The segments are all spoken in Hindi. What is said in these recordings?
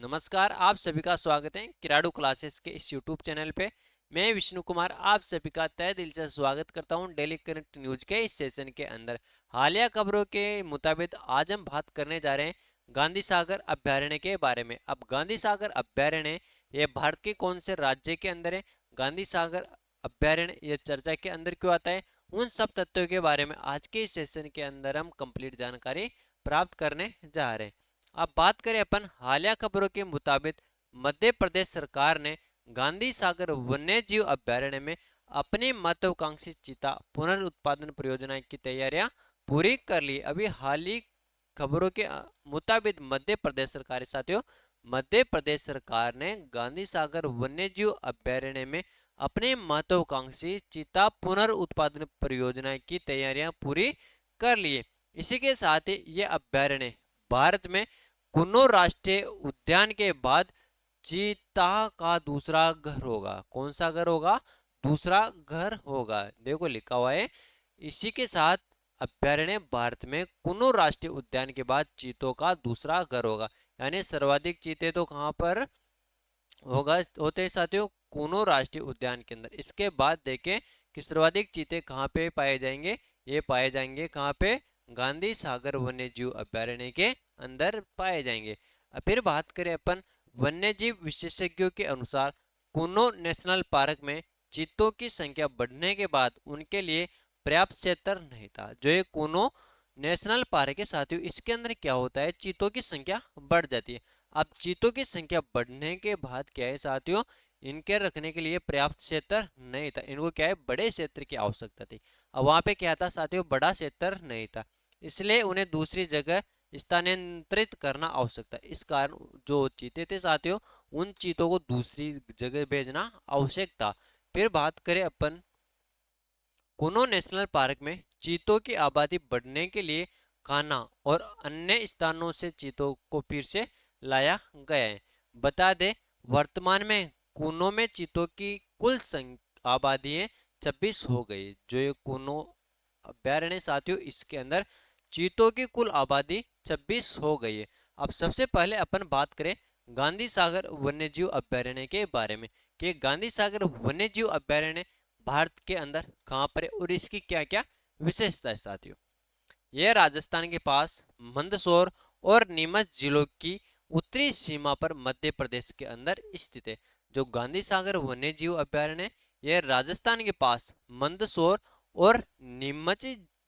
नमस्कार, आप सभी का स्वागत है किराडू क्लासेस के इस यूट्यूब चैनल पे। मैं विष्णु कुमार आप सभी का तहे दिल से स्वागत करता हूं डेली करंट न्यूज के इस सेशन के अंदर। हालिया खबरों के मुताबिक आज हम बात करने जा रहे हैं गांधी सागर अभ्यारण्य के बारे में। अब गांधी सागर अभ्यारण्य ये भारत के कौन से राज्य के अंदर है, गांधी सागर अभ्यारण्य ये चर्चा के अंदर क्यों आता है, उन सब तथ्यों के बारे में आज के इस सेशन के अंदर हम कंप्लीट जानकारी प्राप्त करने जा रहे हैं। अब बात करें अपन हालिया खबरों के मुताबिक मध्य प्रदेश सरकार ने गांधी सागर वन्य जीव अभ्यारण्य में अपनी महत्वाकांक्षी चीता पुनरुत्पादन परियोजना की तैयारियां पूरी कर ली। अभी हाल ही खबरों के मुताबिक मध्य प्रदेश सरकार, साथियों, मध्य प्रदेश सरकार ने गांधी सागर वन्य जीव अभ्यारण्य में अपने महत्वाकांक्षी चीता पुनरुत्पादन परियोजना की तैयारियां पूरी कर ली। इसी के साथ ही यह अभ्यारण्य भारत में कुन्नो राष्ट्रीय उद्यान के बाद चीता का दूसरा घर होगा। कौन सा घर होगा? दूसरा घर होगा। देखो लिखा हुआ है, इसी के साथ अभ्यारण्य भारत में कुन्नो राष्ट्रीय उद्यान के बाद चीतों का दूसरा घर होगा। यानी सर्वाधिक चीते तो कहां पर होगा होते हैं साथियों? कुन्नो राष्ट्रीय उद्यान के अंदर। इसके बाद देखें कि सर्वाधिक चीते कहां पे पाए जाएंगे, ये पाए जाएंगे कहां पे? गांधी सागर वन्य जीव अभ्यारण्य के अंदर पाए जाएंगे। अब फिर बात करें अपन वन्य जीव विशेषज्ञों के अनुसार कुन्नो नेशनल पार्क में चीतों की संख्या बढ़ने के बाद उनके लिए पर्याप्त क्षेत्र नहीं था। जो ये कुन्नो नेशनल पार्क के साथियों, इसके अंदर क्या होता है, चीतों की संख्या बढ़ जाती है। अब चीतों की संख्या बढ़ने के बाद क्या है साथियों, इनके रखने के लिए पर्याप्त क्षेत्र नहीं था। इनको क्या है, बड़े क्षेत्र की आवश्यकता थी। अब वहां पे क्या था साथियों, बड़ा क्षेत्र नहीं था, इसलिए उन्हें दूसरी जगह स्थानांतरित करना आवश्यक था। इस कारण जो चीते थे साथियों, उन चीतों को दूसरी जगह भेजना आवश्यक था। फिर बात करें अपन कुनो नेशनल पार्क में चीतों की आबादी बढ़ने के लिए कान्हा और अन्य स्थानों से चीतों को फिर से लाया गया है। बता दें, वर्तमान में कुनो में चीतों की कुल आबादी है 26 हो गई। जो ये कुनो अभ्यारण्य साथियों, इसके अंदर चीतों की कुल आबादी 26 हो गई है। अब सबसे पहले अपन बात करें गांधी सागर वन्यजीव अभ्यारण्य के बारे में कि गांधी सागर वन्यजीव अभ्यारण्य भारत के अंदर कहां पर है और इसकी क्या क्या विशेषता है साथियों। यह राजस्थान के पास मंदसौर और नीमच जिलों की उत्तरी सीमा पर मध्य प्रदेश के अंदर स्थित है। जो गांधी सागर वन्य जीव अभ्यारण्य है, यह राजस्थान के पास मंदसौर और नीमच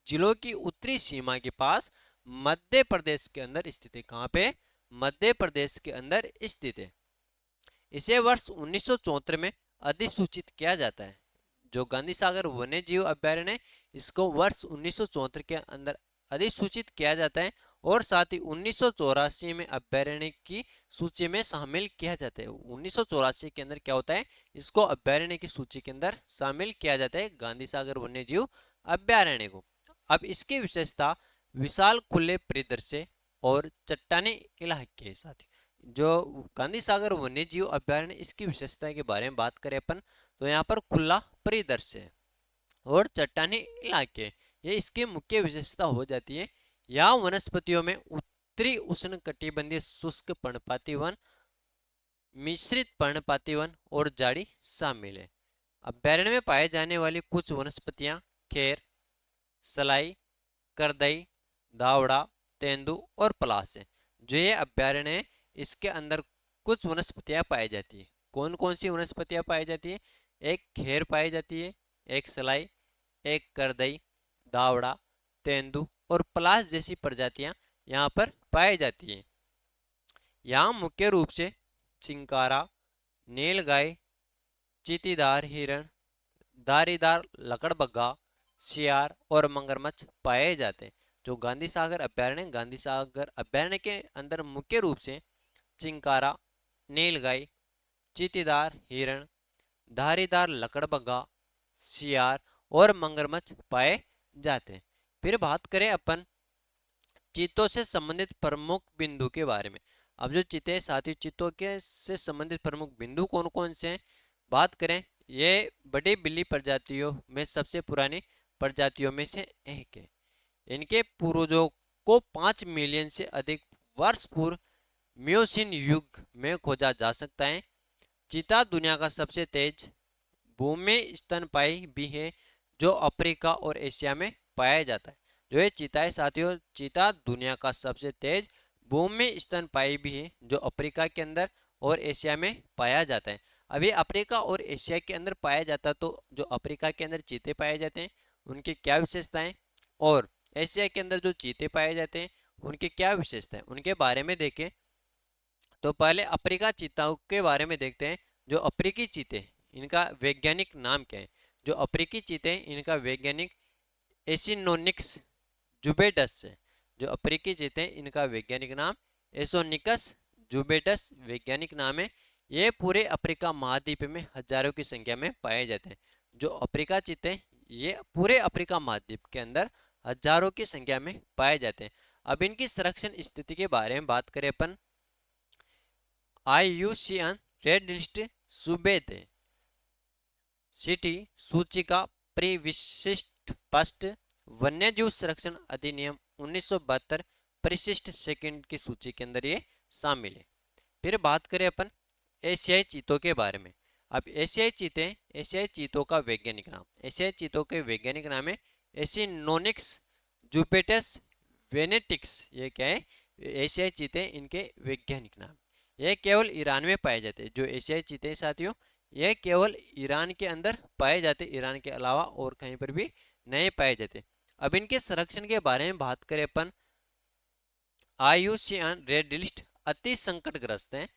जिलों की उत्तरी सीमा के पास मध्य प्रदेश के अंदर स्थित है। कहां पे? मध्य प्रदेश के अंदर स्थित है। इसे वर्ष 1974 में अधिसूचित किया जाता है। जो गांधी सागर वन्य जीव अभ्यारण्य, इसको वर्ष 1974 के अंदर अधिसूचित किया जाता है और साथ ही 1984 में अभ्यारण्य की सूची में शामिल किया जाता है। 1984 के अंदर क्या होता है, इसको अभ्यारण्य की सूची के अंदर शामिल किया जाता है, गांधी सागर वन्य जीव अभ्यारण्य को। अब इसकी विशेषता विशाल खुले परिदृश्य और चट्टानी इलाके के साथ। जो गांधी सागर वन्य जीव अभ्यारण्य, इसकी विशेषता के बारे में बात करें अपन, तो यहाँ पर खुला परिदृश्य है और चट्टानी इलाके, ये इसकी मुख्य विशेषता हो जाती है। यहाँ वनस्पतियों में उत्तरी उष्ण कटिबंधीय शुष्क पर्णपाती वन, मिश्रित पर्णपाती वन और झाड़ी शामिल है। अभ्यारण्य में पाए जाने वाली कुछ वनस्पतियां खेर, सलाई, करदई, धावड़ा, तेंदु और पलाश है। जो ये अभ्यारण्य है, इसके अंदर कुछ वनस्पतियां पाई जाती है। कौन कौन सी वनस्पतियां पाई जाती है? एक खेर पाई जाती है, एक सलाई, एक करदई, धावड़ा, तेंदु और पलाश जैसी प्रजातियां यहाँ पर पाई जाती है। यहाँ मुख्य रूप से चिंकारा, नीलगाय, चीतीदार हिरण, धारीदार लकड़बग्गा, सियार और मगरमच्छ पाए जाते हैं। जो गांधी सागर अभ्यारण्य, गांधी सागर अभ्यारण्य के अंदर मुख्य रूप से चिंकारा, नीलगाय, चीतीदार हिरण, धारीदार लकड़बग्गा, सियार और मगरमच्छ पाए जाते हैं। फिर बात करें अपन चीतों से संबंधित प्रमुख बिंदु के बारे में। अब जो चीते साथी, चीतों के से संबंधित प्रमुख बिंदु कौन कौन से हैं, बात करें, ये बड़ी बिल्ली प्रजातियों में सबसे पुरानी प्रजातियों में से एक है। इनके पूर्वजों को 5 मिलियन से अधिक वर्ष पूर्व मियोसीन युग में खोजा जा सकता है। चीता दुनिया का सबसे तेज भूमि स्तनपायी भी है जो अफ्रीका और एशिया में पाया जाता है। जो ये चीता है साथियों, चीता दुनिया का सबसे तेज भूमि स्तनपायी भी है जो अफ्रीका के अंदर और एशिया में पाया जाता है। अभी अफ्रीका और एशिया के अंदर पाया जाता है, तो जो अफ्रीका के अंदर चीते पाए जाते हैं उनकी क्या विशेषताएं, और एशिया के अंदर जो चीते पाए जाते हैं उनकी क्या विशेषताएं, उनके बारे में देखें। तो पहले अफ्रीका चीताओं के बारे में देखते हैं। जो अफ्रीकी चीते, इनका वैज्ञानिक नाम क्या है। जो अफ्रीकी चीते हैं इनका वैज्ञानिक एसिनोनिक्स जुबेडस है। जो अफ्रीकी चीते हैं इनका वैज्ञानिक नाम एसोनिकस जुबेडस वैज्ञानिक नाम है। ये पूरे अफ्रीका महाद्वीप में हजारों की संख्या में पाए जाते हैं। जो अफ्रीका चीते हैं ये पूरे अफ्रीका महाद्वीप के अंदर हजारों की संख्या में पाए जाते हैं। अब इनकी संरक्षण स्थिति के बारे में बात करें अपन, IUCN रेड लिस्ट सूबे थे सिटी सूची का परिशिष्ट पस्ट वन्यजीव संरक्षण अधिनियम 1972 परिशिष्ट सेकंड की सूची के अंदर ये शामिल है। फिर बात करें अपन एशियाई चीतों के बारे में। अब एशियाई चीते, एशियाई चीतों का वैज्ञानिक नाम, एशियाई चीतों के वैज्ञानिक नाम है एसिनोनिक्स जुपेटस वेनेटिक्स। ये क्या है, एशियाई चीते इनके वैज्ञानिक नाम। ये केवल ईरान में पाए जाते हैं। जो एशियाई चीते हैं साथियों ये केवल ईरान के अंदर पाए जाते, ईरान के अलावा और कहीं पर भी नहीं पाए जाते। अब इनके संरक्षण के बारे में बात करें अपन, IUCN रेड लिस्ट अति संकटग्रस्त है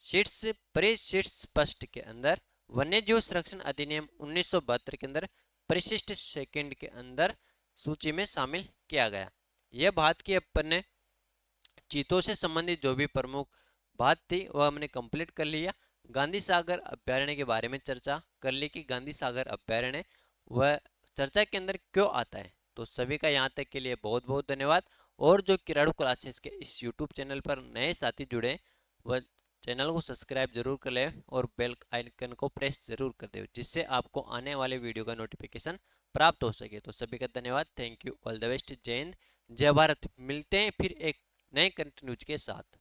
शीट्स परिशिष्ट स्पष्ट के अंदर वन्यजीव संरक्षण अधिनियम 1972 के अंदर परिशिष्ट सेकंड के अंदर सूची में शामिल किया गया। यह बात की अपन ने चीतों से संबंधित जो भी प्रमुख बात थी वह हमने कंप्लीट कर लिया। गांधी सागर अभ्यारण्य के बारे में चर्चा कर ली कि गांधी सागर अभ्यारण्य वह चर्चा के अंदर क्यों आता है। तो सभी का यहाँ तक के लिए बहुत बहुत धन्यवाद। और जो किराड़ू क्लासेस के इस यूट्यूब चैनल पर नए साथी जुड़े वह चैनल को सब्सक्राइब जरूर कर ले और बेल आइकन को प्रेस जरूर कर दे जिससे आपको आने वाले वीडियो का नोटिफिकेशन प्राप्त हो सके। तो सभी का धन्यवाद, thank you, all the best, जय हिंद, जय भारत। मिलते हैं फिर एक नए कंटेंट न्यूज के साथ।